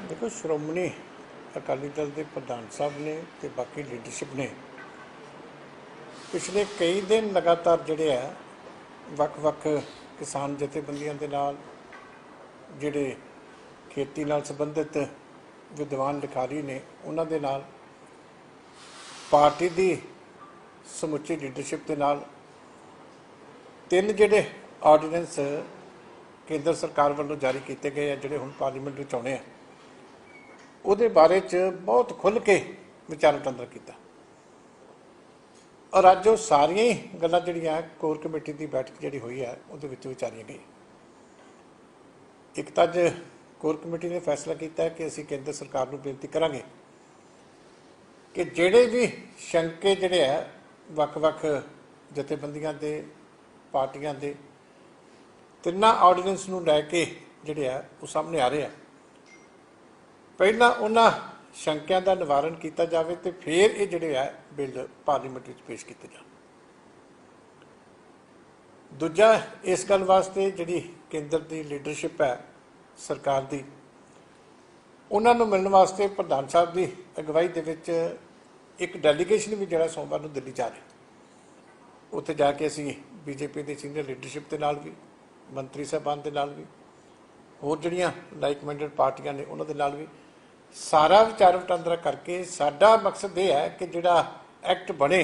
देखो, श्रोमणी अकाली दल के प्रधान साहब ने तो बाकी लीडरशिप ने पिछले कई दिन लगातार जोड़े है वख-वख किसान जथेबंदियों के नाल जिहड़े खेती नाल संबंधित विद्वान लिखारी ने उन्हां दे नाल पार्टी की समुची लीडरशिप के नाल तीन जिहड़े ऑर्डीनेंस केंद्र सरकार वालों जारी किए गए हैं, जिहड़े हुण पार्लीमेंट विच आउणे आ, उहदे बारे च बहुत खुल के विचार वटंदरा किया। और अज वो सारिया ही गल्लां जिहड़ियां कोर कमेटी की बैठक जिहड़ी हुई है उहदे विच विचारियां गई। एक तो अज कोर कमेटी ने फैसला किया है कि असीं केंद्र सरकार नूं बेनती करांगे कि जिहड़े भी शंके जिहड़े है वख-वख जथेबंदियां दे पार्टियां दे तिन्नां ऑर्डीनेंस नूं लैके जिहड़े है वो सामने आ रहे हैं, पहला उन्हां शंकियां का निवारण किया जाए तो फिर ये जिहड़े है बिल पार्लीमेंट में पेश किए जाए। दूजा, इस गल वास्ते जिहड़ी केंद्र की लीडरशिप है सरकार की, उन्होंने मिलने वास्ते प्रधान साहब की अगवाई दे विच एक डेलीगेशन भी जिहड़ा सोमवार नूं दिल्ली जा रहा, उत्थे जाके असीं बीजेपी की सीनियर लीडरशिप के नाल भी, मंत्री साहबान के नाल भी, होर जिहड़ियां लाइक माइंडेड पार्टियां ने उन्हां दे नाल भी सारा विचार वटांदरा करके साडा मकसद यह है कि जिहड़ा एक्ट बने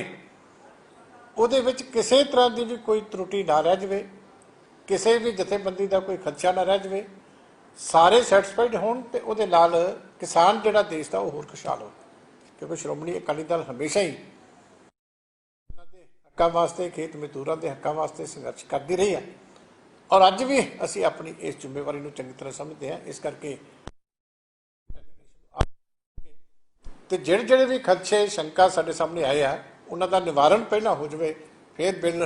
उहदे विच किसी तरह की भी कोई त्रुटि ना रह जाए, किसी भी जथेबंदी का कोई खदशा ना रह जाए, सारे सैटिस्फाइड होण ते उहदे नाल किसान जिहड़ा देश का वो होर खुशहाल हो। क्योंकि श्रोमणी अकाली दल हमेशा ही हक्कां वास्ते, खेत मजदूरों के हक्कां वास्ते संघर्ष करती रही है और अज भी असीं अपनी इस जिम्मेवारी नूं चंगी तरह समझते हैं। इस करके तो जिहड़े जिहड़े भी खदशे शंका साडे सामने आए हैं उन्हां दा निवारण पहला हो जाए, फिर बिल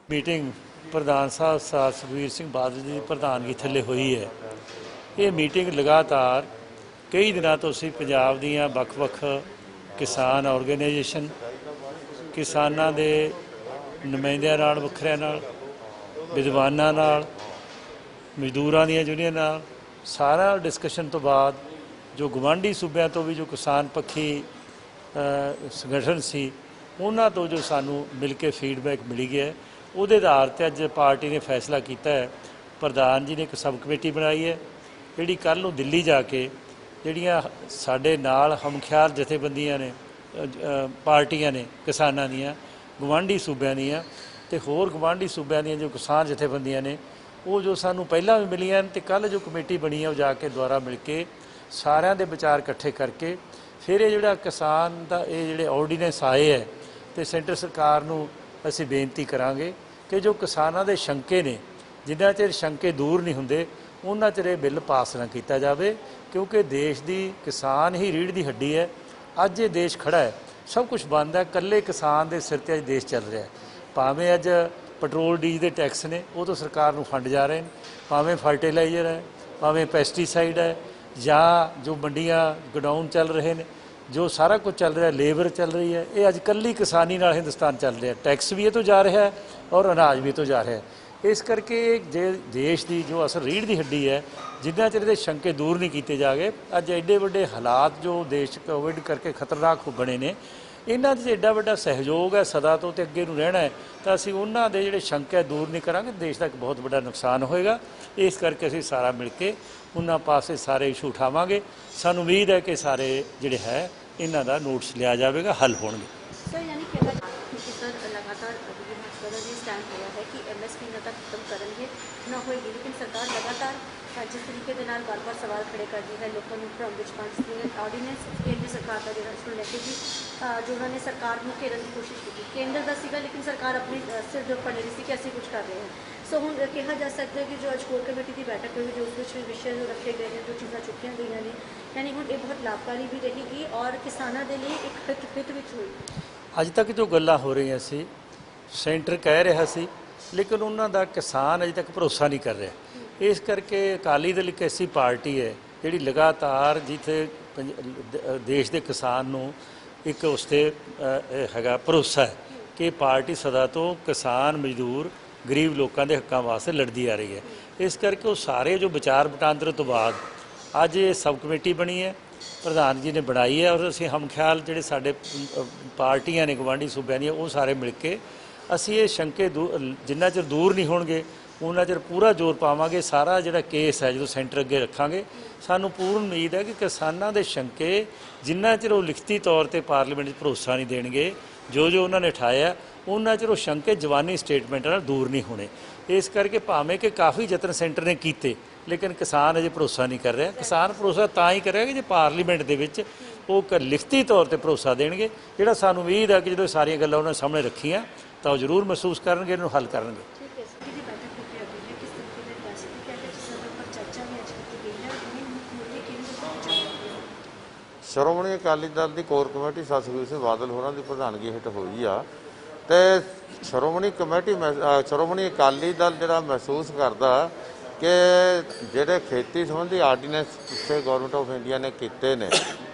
मीटिंग प्रधान साहब सरदार सुखबीर सिंह बादल जी की प्रधानगी थले हुई है। ये मीटिंग लगातार कई दिनों तो असीं पंजाब दीआं वख-वख किसान ऑर्गेनाइजेशन, किसानां दे नुमाइंदियां नाल, वखरियां नाल, विद्वानां नाल, मजदूरां दीआं यूनियन नाल सारा डिस्कशन तो बाद जो गवांढी सूबे तो भी जो किसान पक्षी संगठन सी उन्हां तो जो सानू मिल के फीडबैक मिली गया, उहदे आधार ते अज पार्टी ने फैसला किया है। प्रधान जी ने एक सब कमेटी बनाई है जिहड़ी कल नूं दिल्ली जाके जिहड़ियां साडे नाल हमख्याल जथेबंदियां ने, पार्टियां ने किसानां दीआं, गवांढी सूबਿਆਂ दीआं ते होर गवांढी सूबਿਆਂ दीआं जो किसान जथेबंदियां ने वो जो सानू पहला भी मिलियां ते कल जो कमेटी बनी है वो जाके दुबारा मिल के सारिਆਂ ਦੇ विचार इकट्ठे करके फिर ये जिहड़ा किसान दा ये जिहड़े ऑर्डीनेंस आए है तो सेंटर सरकार नूं असीं बेनती करांगे कि जो किसानां दे शंके ने जिन्ना चिर शंके दूर नहीं हुंदे उन्ना चिर ये बिल पास ना किया जाए, क्योंकि देश की किसान ही रीढ़ की हड्डी है। अज ये देश खड़ा है, सब कुछ बंद है, कल्ले किसान के सिर ते अज देश चल रहा है। भावें अज पेट्रोल डीजल के टैक्स ने वो तो सरकार नूं फंड जा रहे हैं, भावें फर्टिलाइजर है, भावें पैसटीसाइड है, या जो मंडियां गोडाउन चल रहे हैं, जो सारा कुछ चल रहा है, लेबर चल रही है, ये अज कल्ली किसानी नाल हिंदुस्तान चल रहा है। टैक्स भी ये तो जा रहा है और अनाज भी तो जा रहा है। इस करके जे देश की जो असल रीढ़ की हड्डी है, जिन्ना चिर इहदे शंके दूर नहीं किए जाए, अज एडे वड्डे हालात जो देश कोविड करके खतरनाक बने ने, इन्हां 'च एडा वड्डा सहयोग है सदा तो अगे नूं रहना है, तो असीं उन्हां दे जिहड़े शंके दूर नहीं करांगे देश का एक बहुत बड़ा नुकसान होएगा। इस करके असीं सारा मिल के उन्हां पासे सारे इशू उठावांगे। सानूं उम्मीद है कि सारे जिहड़े है इन्हां दा नोटिस लिया जाएगा, हल होणगे। सर यानी कि लगातार भाजपा जी स्टैंड होया है कि MSP ना तक खत्म करेंगे ना होएगी, लेकिन सरकार लगातार जिस तरीके के नाल बार बार सवाल खड़े कर दिए है, लोगों को भ्रम विच पाउण ऑर्डीनेंस केंद्र सरकार का जिहड़ा इसनूं लैके भी जो उन्होंने सरकार नूं घेरन की कोशिश की, केंद्र का सीगा लेकिन सरकार अपने सिर जो फड़ रही थी कि असीं कुछ कर रहे हैं। सो हुण कहा जा सकता है कि जो अज कोर कमेटी की बैठक हुई, जो उस विषय जो रखे गए हैं, जो चीज़ां चुकियां गई ने, यानी हुण ये बहुत लाभकारी भी रहेगी और किसानों के लिए एक हित विच हुई। अज तक जो गल्लां हो रही सी, सेंटर कह रहा सी, लेकिन उन्हों का किसान अजे तक भरोसा नहीं कर रहा। इस करके अकाली दल एक ऐसी पार्टी है जिहड़ी लगातार जिथे देश के किसान नूं एक उसते हैगा भरोसा है ਕਿ ਪਾਰਟੀ ਸਦਾ ਤੋਂ ਕਿਸਾਨ, ਮਜ਼ਦੂਰ, ਗਰੀਬ ਲੋਕਾਂ ਦੇ ਹੱਕਾਂ ਵਾਸਤੇ ਲੜਦੀ ਆ ਰਹੀ ਹੈ। ਇਸ ਕਰਕੇ ਉਹ ਸਾਰੇ ਜੋ ਵਿਚਾਰ ਵਟਾਂਦਰੇ ਤੋਂ ਬਾਅਦ ਅੱਜ ਇਹ ਸਬ ਕਮੇਟੀ ਬਣੀ ਹੈ, ਪ੍ਰਧਾਨ ਜੀ ਨੇ ਬਣਾਈ ਹੈ, ਔਰ ਅਸੀਂ ਹਮਖਿਆਲ ਜਿਹੜੇ ਸਾਡੇ ਪਾਰਟੀਆਂ ਨੇ ਗਵਾਂਢੀ ਸੂਬਿਆਂ ਦੀਆਂ, ਉਹ ਸਾਰੇ ਮਿਲ ਕੇ ਅਸੀਂ ਇਹ ਸ਼ੰਕੇ ਜਿੰਨਾ ਚਿਰ ਦੂਰ ਨਹੀਂ ਹੋਣਗੇ ਉਹਨਾਂ ਚਿਰ ਪੂਰਾ ਜ਼ੋਰ ਪਾਵਾਂਗੇ। ਸਾਰਾ ਜਿਹੜਾ ਕੇਸ ਹੈ ਜਦੋਂ ਸੈਂਟਰ ਅੱਗੇ ਰੱਖਾਂਗੇ, ਸਾਨੂੰ ਪੂਰਨ ਉਮੀਦ ਹੈ ਕਿ ਕਿਸਾਨਾਂ ਦੇ ਸ਼ੰਕੇ ਜਿੰਨਾ ਚਿਰ ਉਹ ਲਿਖਤੀ ਤੌਰ ਤੇ ਪਾਰਲੀਮੈਂਟ 'ਚ ਭਰੋਸਾ ਨਹੀਂ ਦੇਣਗੇ ਜੋ ਉਹਨਾਂ ਨੇ ਉਠਾਇਆ, ਉਹਨਾਂ ਚਿਰ ਉਹ ਸ਼ੰਕੇ ਜਵਾਨੀ ਸਟੇਟਮੈਂਟ ਨਾਲ ਦੂਰ ਨਹੀਂ ਹੋਣੇ। ਇਸ ਕਰਕੇ ਭਾਵੇਂ ਕਿ ਕਾਫੀ ਯਤਨ ਸੈਂਟਰ ਨੇ ਕੀਤੇ, ਲੇਕਿਨ ਕਿਸਾਨ ਅਜੇ ਭਰੋਸਾ ਨਹੀਂ ਕਰ ਰਿਹਾ। ਕਿਸਾਨ ਭਰੋਸਾ ਤਾਂ ਹੀ ਕਰੇਗਾ ਜੇ ਪਾਰਲੀਮੈਂਟ ਦੇ ਵਿੱਚ ਉਹ ਲਿਖਤੀ ਤੌਰ ਤੇ ਭਰੋਸਾ ਦੇਣਗੇ, ਜਿਹੜਾ ਸਾਨੂੰ ਉਮੀਦ ਹੈ ਕਿ ਜਦੋਂ ਸਾਰੀਆਂ ਗੱਲਾਂ ਉਹਨਾਂ ਸਾਹਮਣੇ ਰੱਖੀਆਂ ਤਾਂ ਉਹ ਜ਼ਰੂਰ ਮਹਿਸੂਸ ਕਰਨਗੇ, ਇਹਨੂੰ ਹੱਲ ਕਰਨਗੇ। ਸ਼੍ਰੋਮਣੀ ਅਕਾਲੀ ਦਲ ਦੀ ਕੋਰ ਕਮੇਟੀ ਸੁਖਬੀਰ ਸਿੰਘ ਬਾਦਲ ਹੋਰਾਂ ਦੀ ਪ੍ਰਧਾਨਗੀ ਹੇਠ ਹੋਈ ਆ ਤੇ ਸ਼੍ਰੋਮਣੀ ਅਕਾਲੀ ਦਲ ਜਿਹੜਾ ਮਹਿਸੂਸ ਕਰਦਾ ਕਿ ਜਿਹੜੇ ਖੇਤੀ ਸੰਬੰਧੀ ਆਰਡੀਨੈਂਸ ਪਿੱਛੇ ਗੌਰਮੈਂਟ ਆਫ ਇੰਡੀਆ ਨੇ ਕੀਤੇ ਨੇ,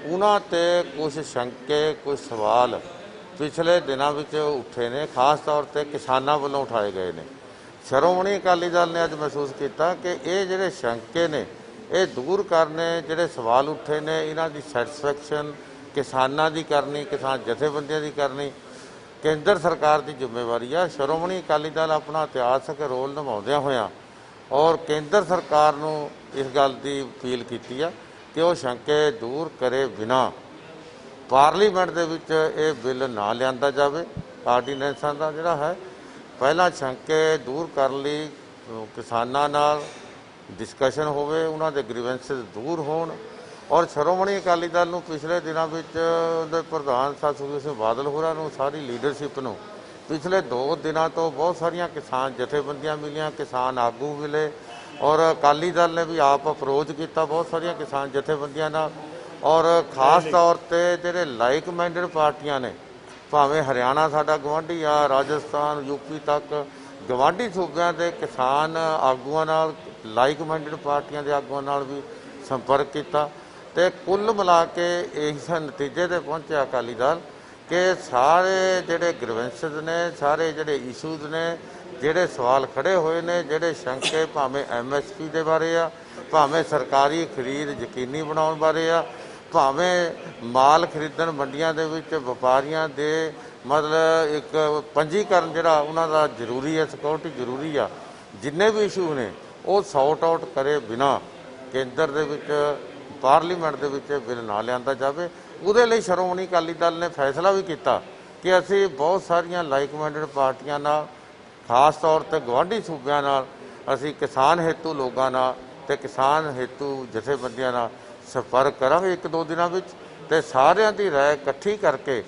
ਉਹਨਾਂ ਤੇ ਕੁਝ ਸ਼ੰਕੇ, ਕੁਝ ਸਵਾਲ ਪਿਛਲੇ ਦਿਨਾਂ ਵਿੱਚ ਉੱਠੇ ਨੇ, ਖਾਸ ਤੌਰ ਤੇ ਕਿਸਾਨਾਂ ਵੱਲੋਂ ਉਠਾਏ ਗਏ ਨੇ। ਸ਼੍ਰੋਮਣੀ ਅਕਾਲੀ ਦਲ ਨੇ ਅੱਜ ਮਹਿਸੂਸ ਕੀਤਾ ਕਿ ਇਹ ਜਿਹੜੇ ਸ਼ੰਕੇ ਨੇ ਇਹ ਦੂਰ ਕਰਨੇ, ਜਿਹੜੇ ਸਵਾਲ ਉੱਠੇ ਨੇ ਇਹਨਾਂ ਦੀ ਸੈਟੀਸਫੈਕਸ਼ਨ ਕਿਸਾਨਾਂ ਦੀ ਕਰਨੀ, ਕਿਸਾਨ ਜਥੇਬੰਦੀਆਂ ਦੀ ਕਰਨੀ ਕੇਂਦਰ ਸਰਕਾਰ ਦੀ ਜ਼ਿੰਮੇਵਾਰੀ ਆ। ਸ਼੍ਰੋਮਣੀ ਅਕਾਲੀ ਦਲ ਆਪਣਾ ਇਤਿਹਾਸਕ ਰੋਲ ਨਿਭਾਉਂਦਿਆਂ ਹੋਇਆਂ ਔਰ ਕੇਂਦਰ ਸਰਕਾਰ ਨੂੰ ਇਸ ਗੱਲ ਦੀ ਅਪੀਲ ਕੀਤੀ ਆ ਕਿ ਉਹ ਸ਼ੰਕੇ ਦੂਰ ਕਰੇ ਬਿਨਾਂ ਪਾਰਲੀਮੈਂਟ ਦੇ ਵਿੱਚ ਇਹ ਬਿੱਲ ਨਾ ਲਿਆਂਦਾ ਜਾਵੇ। ਆਰਡੀਨੈਂਸਾਂ ਦਾ ਜਿਹੜਾ ਹੈ ਪਹਿਲਾਂ ਸ਼ੰਕੇ ਦੂਰ ਕਰਨ ਲਈ ਕਿਸਾਨਾਂ ਨਾਲ ਡਿਸਕਸ਼ਨ ਹੋਵੇ, ਉਹਨਾਂ ਦੇ ਗ੍ਰੀਵੈਂਸਿਸ ਦੂਰ ਹੋਣ। ਔਰ ਸ਼੍ਰੋਮਣੀ ਅਕਾਲੀ ਦਲ ਨੂੰ ਪਿਛਲੇ ਦਿਨਾਂ ਵਿੱਚ ਉਹਦੇ ਪ੍ਰਧਾਨ ਸੁਖਬੀਰ ਸਿੰਘ ਬਾਦਲ ਹੋਰਾਂ ਨੂੰ, ਸਾਰੀ ਲੀਡਰਸ਼ਿਪ ਨੂੰ ਪਿਛਲੇ 2 ਦਿਨਾਂ ਤੋਂ ਬਹੁਤ ਸਾਰੀਆਂ ਕਿਸਾਨ ਜਥੇਬੰਦੀਆਂ ਮਿਲੀਆਂ, ਕਿਸਾਨ ਆਗੂ ਮਿਲੇ ਔਰ ਅਕਾਲੀ ਦਲ ਨੇ ਵੀ ਆਪ ਅਪਰੋਚ ਕੀਤਾ ਬਹੁਤ ਸਾਰੀਆਂ ਕਿਸਾਨ ਜਥੇਬੰਦੀਆਂ ਨਾਲ। ਔਰ ਖਾਸ ਤੌਰ ਤੇ ਜਿਹੜੇ ਲਾਈਕ ਮਾਈਂਡਡ ਪਾਰਟੀਆਂ ਨੇ, ਭਾਵੇਂ ਹਰਿਆਣਾ ਸਾਡਾ ਗੁਆਂਢੀ ਆ, ਰਾਜਸਥਾਨ, ਯੂਪੀ ਤੱਕ ਗਵਾਂਢੀ ਸੂਬਿਆਂ ਦੇ ਕਿਸਾਨ ਆਗੂਆਂ ਨਾਲ, ਲਾਈਕ ਮਾਈਂਡਡ ਪਾਰਟੀਆਂ ਦੇ ਆਗੂਆਂ ਨਾਲ ਵੀ ਸੰਪਰਕ ਕੀਤਾ ਤੇ ਕੁੱਲ ਮਿਲਾ ਕੇ ਇਸ ਨਤੀਜੇ ਤੇ ਪਹੁੰਚਿਆ ਅਕਾਲੀ ਦਲ ਕਿ ਸਾਰੇ ਜਿਹੜੇ ਗ੍ਰੀਵੈਂਸਿਸ ਨੇ, ਸਾਰੇ ਜਿਹੜੇ ਇਸ਼ੂਜ਼ ਨੇ, ਜਿਹੜੇ ਸਵਾਲ ਖੜੇ ਹੋਏ ਨੇ, ਜਿਹੜੇ ਸ਼ੰਕੇ ਭਾਵੇਂ MSP ਦੇ ਬਾਰੇ ਆ, ਭਾਵੇਂ ਸਰਕਾਰੀ ਖਰੀਦ ਯਕੀਨੀ ਬਣਾਉਣ ਬਾਰੇ ਆ, ਭਾਵੇਂ ਮਾਲ ਖਰੀਦਣ ਮੰਡੀਆਂ ਦੇ ਵਿੱਚ ਵਪਾਰੀਆਂ ਦੇ ਮਤਲਬ ਇੱਕ ਪੰਜੀਕਰਨ ਜਿਹੜਾ ਉਹਨਾਂ ਦਾ ਜ਼ਰੂਰੀ ਹੈ, ਸਿਕਿਉਰਿਟੀ ਜ਼ਰੂਰੀ ਆ, ਜਿੰਨੇ ਵੀ ਇਸ਼ੂ ਨੇ ਉਹ ਸੌਟ ਆਊਟ ਕਰੇ ਬਿਨਾਂ ਕੇਂਦਰ ਦੇ ਵਿੱਚ ਪਾਰਲੀਮੈਂਟ ਦੇ ਵਿੱਚ ਬਿੱਲ ਨਾ ਲਿਆਂਦਾ ਜਾਵੇ। ਉਹਦੇ ਲਈ ਸ਼੍ਰੋਮਣੀ ਅਕਾਲੀ ਦਲ ਨੇ ਫੈਸਲਾ ਵੀ ਕੀਤਾ ਕਿ ਅਸੀਂ ਬਹੁਤ ਸਾਰੀਆਂ ਲਾਈਕ ਮਾਈਂਡਡ ਪਾਰਟੀਆਂ ਨਾਲ, ਖਾਸ ਤੌਰ ਤੇ ਗੁਆਂਢੀ ਸੂਬਿਆਂ ਨਾਲ, ਅਸੀਂ ਕਿਸਾਨ ਹੇਤੂ ਲੋਕਾਂ ਨਾਲ ਤੇ ਕਿਸਾਨ ਹੇਤੂ ਜਥੇਬੰਦੀਆਂ ਨਾਲ ਸੰਪਰਕ ਕਰਾਂਗੇ 1-2 ਦਿਨਾਂ ਵਿੱਚ ਤੇ ਸਾਰਿਆਂ ਦੀ ਰਾਏ ਇਕੱਠੀ ਕਰਕੇ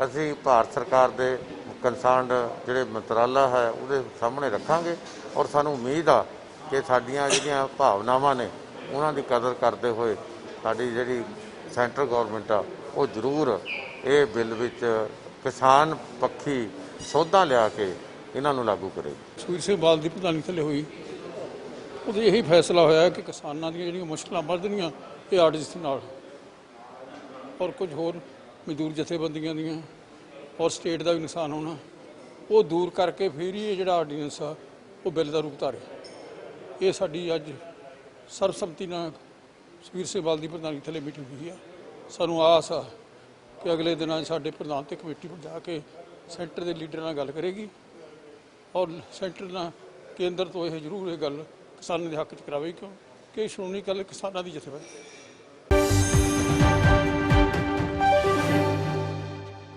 ਅਸੀਂ ਭਾਰਤ ਸਰਕਾਰ ਦੇ ਕੰਸਰਨਡ ਜਿਹੜੇ ਮੰਤਰਾਲਾ ਹੈ ਉਹਦੇ ਸਾਹਮਣੇ ਰੱਖਾਂਗੇ। ਔਰ ਸਾਨੂੰ ਉਮੀਦ ਆ ਕਿ ਸਾਡੀਆਂ ਜਿਹੜੀਆਂ ਭਾਵਨਾਵਾਂ ਨੇ ਉਹਨਾਂ ਦੀ ਕਦਰ ਕਰਦੇ ਹੋਏ ਸਾਡੀ ਜਿਹੜੀ ਸੈਂਟਰ ਗੌਰਮੈਂਟ ਆ ਉਹ ਜ਼ਰੂਰ ਇਹ ਬਿੱਲ ਵਿੱਚ ਕਿਸਾਨ ਪੱਖੀ ਸੋਧਾਂ ਲਿਆ ਕੇ ਇਹਨਾਂ ਨੂੰ ਲਾਗੂ ਕਰੇਗੀ। ਸੁਖਬੀਰ ਸਿੰਘ ਬਾਦਲ ਦੀ ਪ੍ਰਧਾਨਗੀ ਥੱਲੇ ਹੋਈ, ਉਹਦੇ ਇਹੀ ਫੈਸਲਾ ਹੋਇਆ ਕਿ ਕਿਸਾਨਾਂ ਦੀਆਂ ਜਿਹੜੀਆਂ ਮੁਸ਼ਕਲਾਂ ਵੱਧਦੀਆਂ ਇਹ ਆਰਡੀਨੈਂਸ ਨਾਲ ਔਰ ਕੁਝ ਹੋਰ ਮਜ਼ਦੂਰ ਜਥੇਬੰਦੀਆਂ ਦੀਆਂ ਔਰ ਸਟੇਟ ਦਾ ਵੀ ਨੁਕਸਾਨ ਹੋਣਾ, ਉਹ ਦੂਰ ਕਰਕੇ ਫਿਰ ਹੀ ਇਹ ਜਿਹੜਾ ਆਰਡੀਨੈਂਸ ਆ ਉਹ ਬਿੱਲ ਦਾ ਰੂਪ ਧਾਰੇ। ਇਹ ਸਾਡੀ ਅੱਜ ਸਰਬਸੰਮਤੀ ਨਾਲ ਸੁਖਬੀਰ ਸਿੰਘ ਬਾਦਲ ਦੀ ਪ੍ਰਧਾਨਗੀ ਥੱਲੇ ਮੀਟਿੰਗ ਹੋਈ ਆ। ਸਾਨੂੰ ਆਸ ਆ ਕਿ ਅਗਲੇ ਦਿਨਾਂ 'ਚ ਸਾਡੇ ਪ੍ਰਧਾਨ ਤੇ ਕਮੇਟੀ ਨੂੰ ਜਾ ਕੇ ਸੈਂਟਰ ਦੇ ਲੀਡਰਾਂ ਨਾਲ ਗੱਲ ਕਰੇਗੀ ਔਰ ਸੈਂਟਰ ਨਾਲ ਕੇਂਦਰ ਤੋਂ ਇਹ ਜ਼ਰੂਰ ਇਹ ਗੱਲ ਕਿਸਾਨਾਂ ਦੇ ਹੱਕ 'ਚ ਕਰਾਵੇਗੀ, ਕਿਉਂਕਿ ਸ਼੍ਰੋਮਣੀ ਅਕਾਲੀ ਦਲ ਕਿਸਾਨਾਂ ਦੀ ਜਥੇਬੰਦੀ